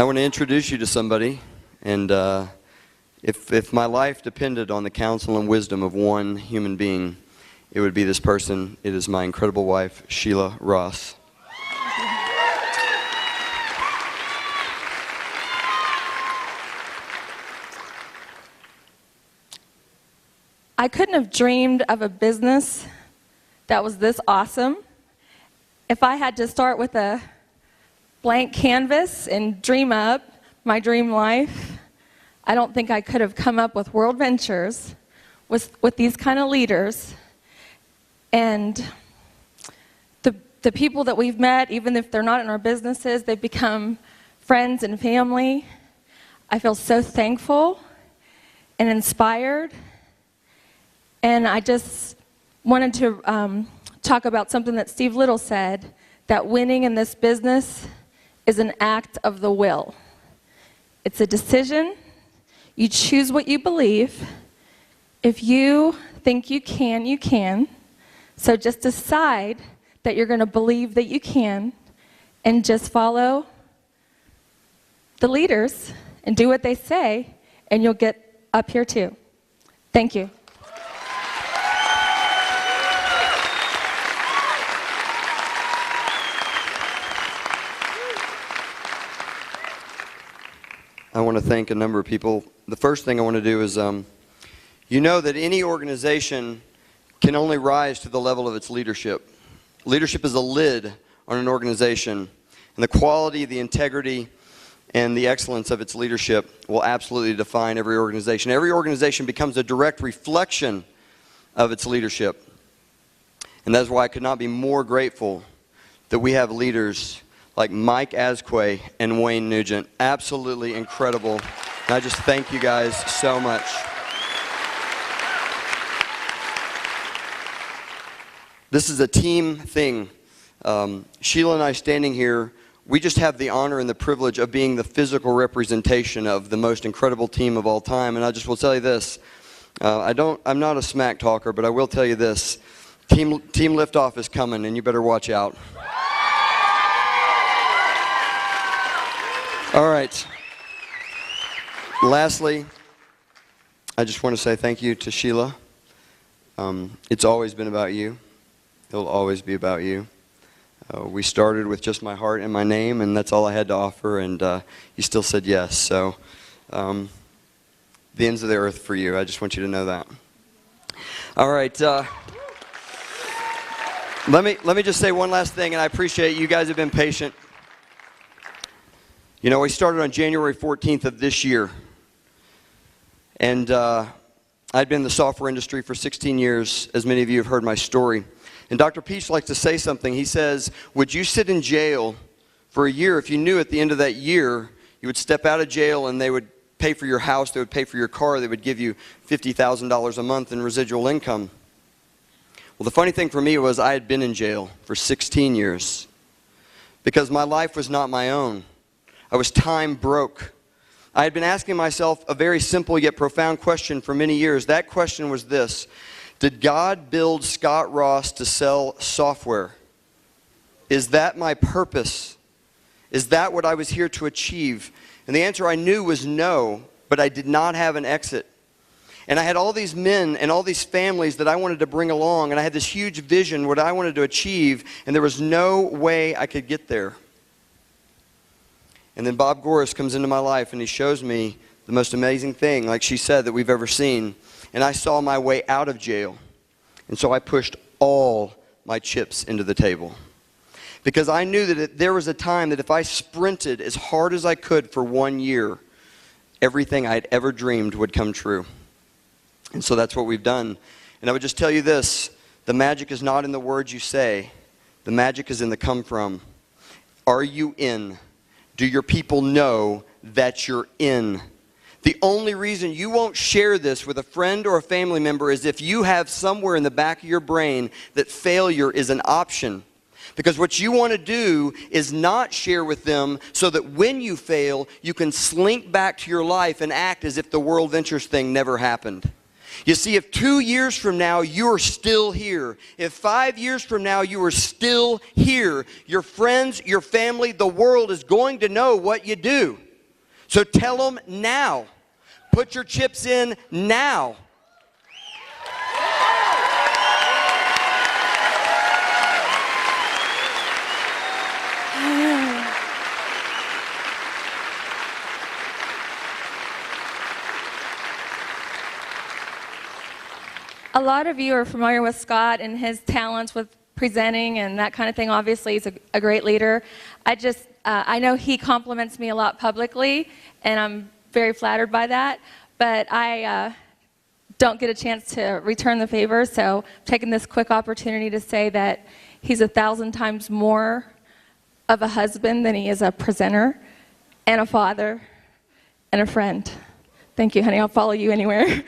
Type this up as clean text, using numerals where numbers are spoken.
I want to introduce you to somebody, and if my life depended on the counsel and wisdom of one human being, it would be this person. It is my incredible wife, Sheila Ross. I couldn't have dreamed of a business that was this awesome. If I had to start with a blank canvas and dream up my dream life, I don't think I could have come up with WorldVentures with these kind of leaders. And the people that we've met, even if they're not in our businesses, they've become friends and family. I feel so thankful and inspired. And I just wanted to talk about something that Steve Little said, that winning in this business is an act of the will. It's a decision. You choose what you believe. If you think you can, you can. So just decide that you're going to believe that you can, and just follow the leaders and do what they say, and you'll get up here too. Thank you. I want to thank a number of people. The first thing I want to do is, you know that any organization can only rise to the level of its leadership. Leadership is a lid on an organization, and the quality, the integrity, and the excellence of its leadership will absolutely define every organization. Every organization becomes a direct reflection of its leadership. And that's why I could not be more grateful that we have leaders like Mike Asquay and Wayne Nugent. Absolutely incredible. And I just thank you guys so much. This is a team thing. Sheila and I standing here, we just have the honor and the privilege of being the physical representation of the most incredible team of all time. And I just will tell you this. I'm not a smack talker, but I will tell you this. Team Liftoff is coming, and you better watch out. All right. Lastly, I just want to say thank you to Sheila. It's always been about you. It'll always be about you. We started with just my heart and my name, and that's all I had to offer, and you still said yes. So the ends of the earth for you. I just want you to know that. All right. Let me just say one last thing, and I appreciate you guys have been patient. You know, we started on January 14th of this year, and I'd been in the software industry for 16 years, as many of you have heard my story. And Dr. Peach likes to say something. He says, would you sit in jail for a year if you knew at the end of that year you would step out of jail and they would pay for your house, they would pay for your car, they would give you $50,000 a month in residual income? Well, the funny thing for me was I had been in jail for 16 years because my life was not my own. I was time broke. I had been asking myself a very simple yet profound question for many years. That question was this: did God build Scott Ross to sell software? Is that my purpose? Is that what I was here to achieve? And the answer I knew was no, but I did not have an exit. And I had all these men and all these families that I wanted to bring along, and I had this huge vision, what I wanted to achieve, and there was no way I could get there. And then Bob Goris comes into my life, and he shows me the most amazing thing, like she said, that we've ever seen. And I saw my way out of jail. And so I pushed all my chips into the table. Because I knew that there was a time that if I sprinted as hard as I could for 1 year, everything I'd ever dreamed would come true. And so that's what we've done. And I would just tell you this: the magic is not in the words you say. The magic is in the come from. Are you in? Do your people know that you're in? The only reason you won't share this with a friend or a family member is if you have somewhere in the back of your brain that failure is an option. Because what you want to do is not share with them so that when you fail, you can slink back to your life and act as if the WorldVentures thing never happened. You see, if 2 years from now you're still here, if 5 years from now you are still here, your friends, your family, the world is going to know what you do. So tell them now. Put your chips in now. A lot of you are familiar with Scott and his talents with presenting and that kind of thing. Obviously, he's a great leader. I know he compliments me a lot publicly, and I'm very flattered by that, but I don't get a chance to return the favor, so I'm taking this quick opportunity to say that he's 1,000 times more of a husband than he is a presenter, and a father, and a friend. Thank you, honey. I'll follow you anywhere.